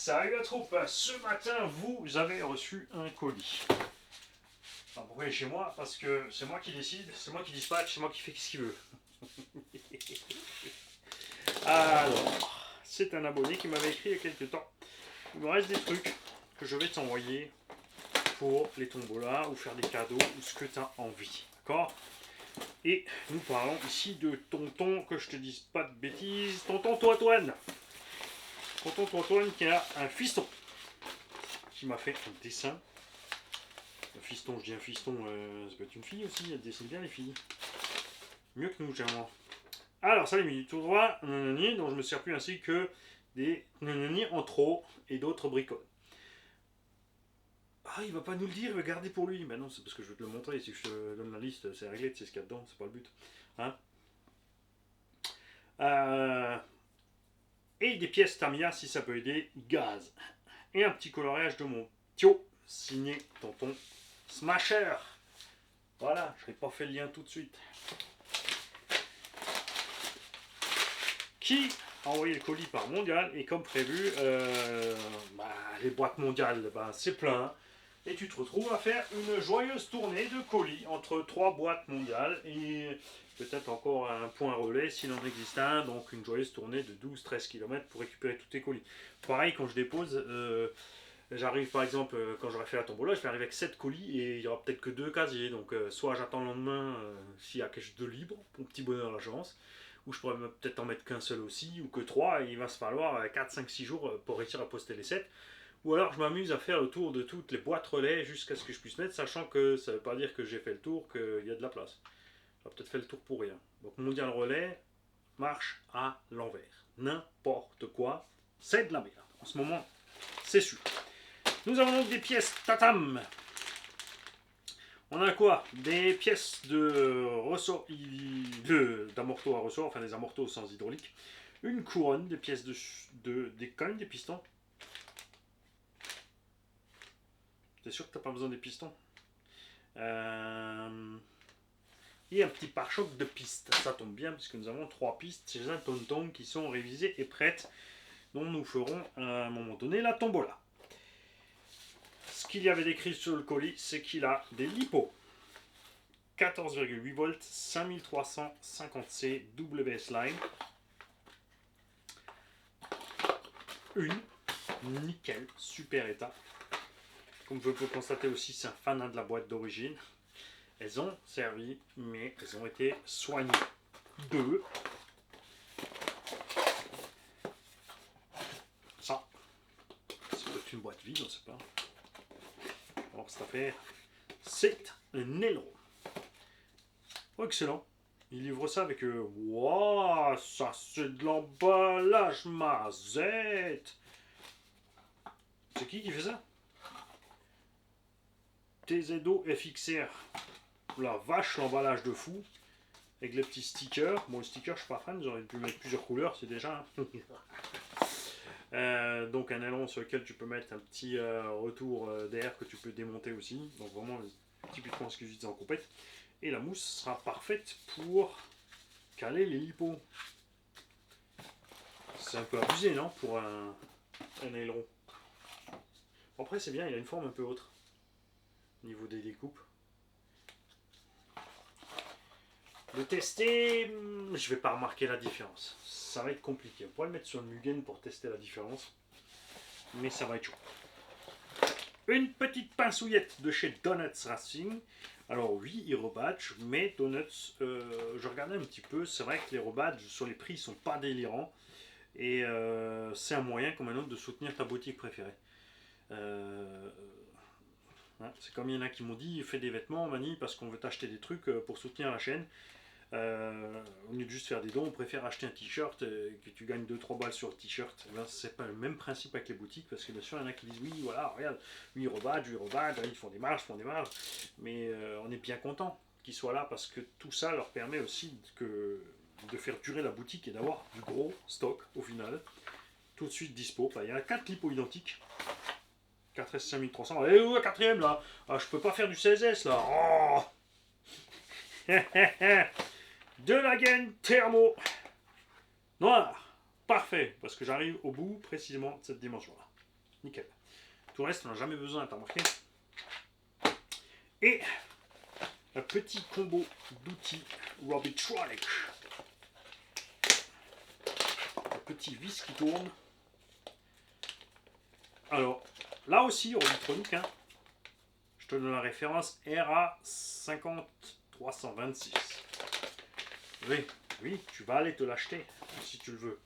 Salut la troupe, ce matin vous avez reçu un colis. Alors pourquoi il est chez moi? Parce que c'est moi qui décide, c'est moi qui dispatche, c'est moi qui fais ce qu'il veut. Alors, c'est un abonné qui m'avait écrit il y a quelques temps. Il me reste des trucs que je vais t'envoyer pour les tombolas ou faire des cadeaux ou ce que tu as envie. D'accord? Et nous parlons ici de tonton, que je te dise pas de bêtises, tonton Toitoine. Tonton Toitoine qui a un fiston qui m'a fait un dessin. Un fiston, je dis un fiston, ça peut être une fille aussi, elle dessine bien les filles. Mieux que nous, généralement. Alors, ça mis tout droit, nanani, dont je me sers plus ainsi que des nanani en trop et d'autres bricoles. Ah, il va pas nous le dire, il va garder pour lui. Ben non, c'est parce que je vais te le montrer. Si je te donne la liste, c'est réglé, tu sais ce qu'il y a dedans, c'est pas le but. Hein et des pièces Tamiya, si ça peut aider, gaz. Et un petit coloriage de mon Tio, signé tonton Smasher. Voilà, je n'ai pas fait le lien tout de suite. Qui a envoyé le colis par Mondial et comme prévu, les boîtes mondiales, c'est plein. Et tu te retrouves à faire une joyeuse tournée de colis entre 3 boîtes mondiales et peut-être encore un point relais s'il en existe un. Donc une joyeuse tournée de 12-13 km pour récupérer tous tes colis. Pareil, quand je dépose, j'arrive par exemple, quand j'aurai fait la tombola, je vais arriver avec 7 colis et il n'y aura peut-être que 2 casiers. Donc soit j'attends le lendemain s'il y a quelque chose de libre, pour petit bonheur à l'agence, ou je pourrais peut-être en mettre qu'un seul aussi, ou que 3, et il va se falloir 4, 5, 6 jours pour réussir à poster les 7. Ou alors je m'amuse à faire le tour de toutes les boîtes relais jusqu'à ce que je puisse mettre, sachant que ça ne veut pas dire que j'ai fait le tour, qu'il y a de la place. J'ai peut-être fait le tour pour rien. Donc Mondial Relais marche à l'envers. N'importe quoi, c'est de la merde. En ce moment, c'est sûr. Nous avons donc des pièces Tatam. On a quoi? Des pièces de ressort, d'amorto à ressort, enfin des amortos sans hydraulique. Une couronne, des pièces des cognes, des pistons. T'es sûr que t'as pas besoin des pistons? Et un petit pare-choc de piste. Ça tombe bien puisque nous avons 3 pistes chez un tonton qui sont révisées et prêtes, dont nous ferons à un moment donné la tombola. Ce qu'il y avait décrit sur le colis, c'est qu'il a des LiPo 14,8 volts 5350C WS Line. Une nickel, super état. Comme vous pouvez constater aussi, c'est un fan de la boîte d'origine. Elles ont servi, mais elles ont été soignées. 2. Ça, c'est peut-être une boîte vide, on ne sait pas. Alors, cette affaire, c'est un aileron. Oh, excellent. Il livre ça avec waouh, ça c'est de l'emballage mazette. C'est qui fait ça? TZO FXR. La vache, l'emballage de fou. Avec les petits stickers. Bon, les stickers, je suis pas fan, j'aurais pu mettre plusieurs couleurs, c'est déjà. Donc un aileron sur lequel tu peux mettre un petit retour d'air que tu peux démonter aussi. Donc vraiment typiquement ce que j'utilise en compète. Et la mousse sera parfaite pour caler les lipos. C'est un peu abusé, non, pour un aileron. Après c'est bien, il a une forme un peu autre au niveau des découpes. Le tester, je vais pas remarquer la différence. Ça va être compliqué. On pourrait le mettre sur le Mugen pour tester la différence. Mais ça va être chaud. Une petite pincouillette de chez Donuts Racing. Alors oui, ils rebadgent, mais Donuts, je regardais un petit peu. C'est vrai que les rebadges sur les prix sont pas délirants. Et c'est un moyen comme un autre de soutenir ta boutique préférée. C'est comme il y en a qui m'ont dit, fais des vêtements, Mani, parce qu'on veut t'acheter des trucs pour soutenir la chaîne. Au lieu de juste faire des dons, on préfère acheter un t-shirt que tu gagnes 2-3 balles sur le t-shirt. C'est pas le même principe avec les boutiques parce que bien sûr il y en a qui disent oui voilà regarde, lui il rebadge, ils font des marges, mais on est bien content qu'ils soient là parce que tout ça leur permet aussi de faire durer la boutique et d'avoir du gros stock au final. Tout de suite dispo. Il y en a 4 lipos identiques. 4S 5300. Et où la quatrième là? Je peux pas faire du 16S là. Oh de la gaine thermo noir. Parfait, parce que j'arrive au bout précisément de cette dimension-là. nickel. Tout le reste, on n'a jamais besoin, t'as remarqué. Et un petit combo d'outils Robitronic. Un petit vis qui tourne. Alors, là aussi, Robitronic, hein, je te donne la référence RA50326. Oui, oui, tu vas aller te l'acheter si tu le veux.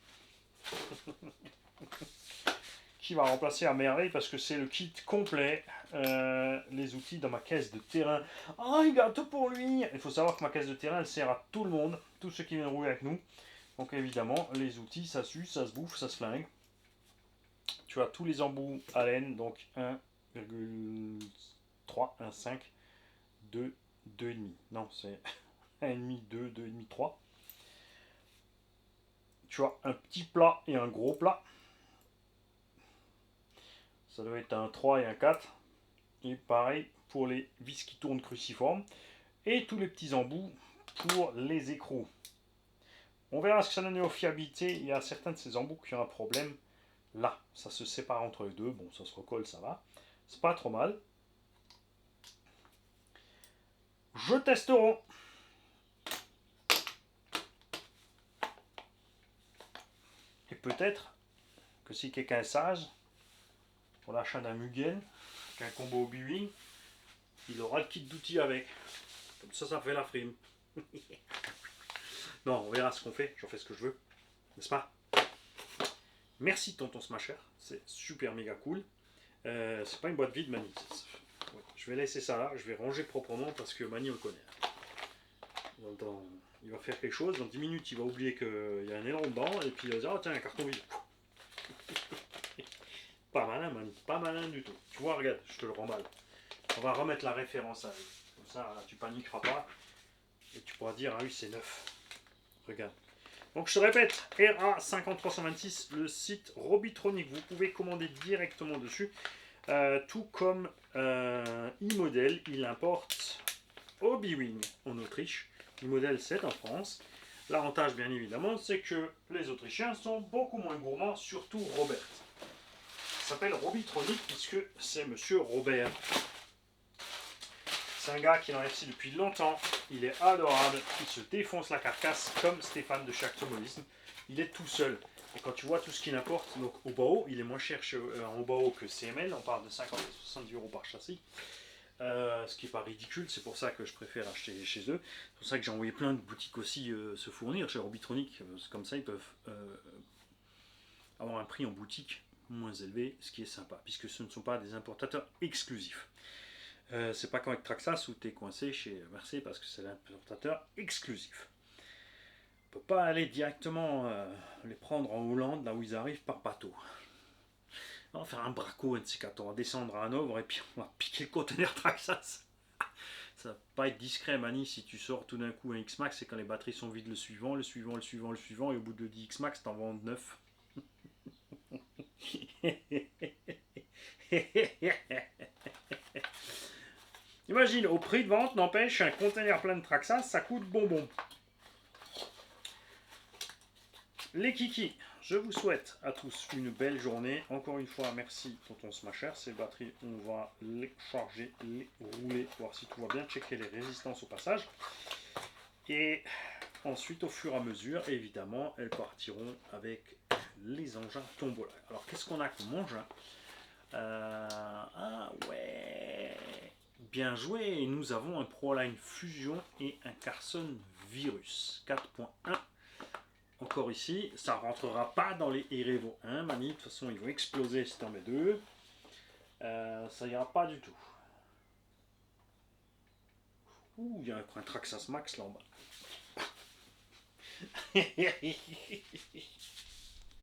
Qui va remplacer à merveille parce que c'est le kit complet. Les outils dans ma caisse de terrain. Ah, il a tout pour lui. Il faut savoir que ma caisse de terrain, elle sert à tout le monde, tous ceux qui viennent rouler avec nous. Donc évidemment, les outils, ça s'use, ça se bouffe, ça se flingue. Tu as tous les embouts à laine, donc 1,3, 1,5, 2, 2,5. Non, c'est 1,5, 2, 2,5, 3. Tu as un petit plat et un gros plat. Ça doit être un 3 et un 4. Et pareil pour les vis qui tournent cruciformes. Et tous les petits embouts pour les écrous. On verra ce que ça donne aux fiabilités. Il y a certains de ces embouts qui ont un problème. Là, ça se sépare entre les deux. Bon, ça se recolle, ça va. C'est pas trop mal. Je testerai. Et peut-être que si quelqu'un est sage, pour l'achat d'un Mugen, qu'un combo Obi-Wan, il aura le kit d'outils avec. Comme ça fait la frime. Non, on verra ce qu'on fait. J'en fais ce que je veux. N'est-ce pas? Merci Tonton Smasher. C'est super méga cool. C'est pas une boîte vide, Mani. Ouais, je vais laisser ça là. Je vais ranger proprement parce que Mani, on le connaît. Il va faire quelque chose. Dans 10 minutes, il va oublier qu'il y a un aileron dedans. Et puis il va dire, oh tiens, un carton vide. Pas malin, Mani. Pas malin du tout. Tu vois, regarde, je te le remballe. On va remettre la référence à lui. Comme ça, tu paniqueras pas. Et tu pourras dire, ah oui, c'est neuf. Regarde. Donc je te répète, RA50326, le site Robitronic. Vous pouvez commander directement dessus. Tout comme iModel, il importe Obi-Wan en Autriche. iModel, c'est en France. L'avantage, bien évidemment, c'est que les Autrichiens sont beaucoup moins gourmands, surtout Robert. Il s'appelle Robitronic puisque c'est Monsieur Robert. C'est un gars qui est dans l'FC depuis longtemps. Il est adorable. Il se défonce la carcasse comme Stéphane de chez Automobilisme. Il est tout seul. Et quand tu vois tout ce qu'il importe, donc Obao, il est moins cher en Obao que CML. On parle de 50 à 70 euros par châssis. Ce qui n'est pas ridicule. C'est pour ça que je préfère acheter chez eux. C'est pour ça que j'ai envoyé plein de boutiques aussi se fournir chez Robitronic. Comme ça, ils peuvent avoir un prix en boutique moins élevé, ce qui est sympa, puisque ce ne sont pas des importateurs exclusifs. C'est pas comme avec Traxas où tu es coincé chez Mercedes parce que c'est l'importateur exclusif. On ne peut pas aller directement les prendre en Hollande, là où ils arrivent, par bateau. On va faire un braco, un de ces quatre. On va descendre à Hanovre et puis on va piquer le conteneur Traxas. Ça va pas être discret, Mani, si tu sors tout d'un coup un X-Max, c'est quand les batteries sont vides le suivant, et au bout de 10 X-Max, t'en vends 9. Imagine, au prix de vente, n'empêche, un conteneur plein de Traxas, ça coûte bonbon. Les kikis, je vous souhaite à tous une belle journée. Encore une fois, merci Tonton Smasher. Ces batteries, on va les charger, les rouler, voir si tout va bien, checker les résistances au passage. Et ensuite, au fur et à mesure, évidemment, elles partiront avec les engins Tombola. Alors, qu'est-ce qu'on a comme engin? Ah ouais, bien joué. Nous avons un Proline Fusion et un Carson Virus 4.1. Encore ici, ça ne rentrera pas dans les Erevo 1, Mani. De toute façon, ils vont exploser si tu en mets deux. Ça ira pas du tout. Ouh, il y a un Traxas Max là en bas.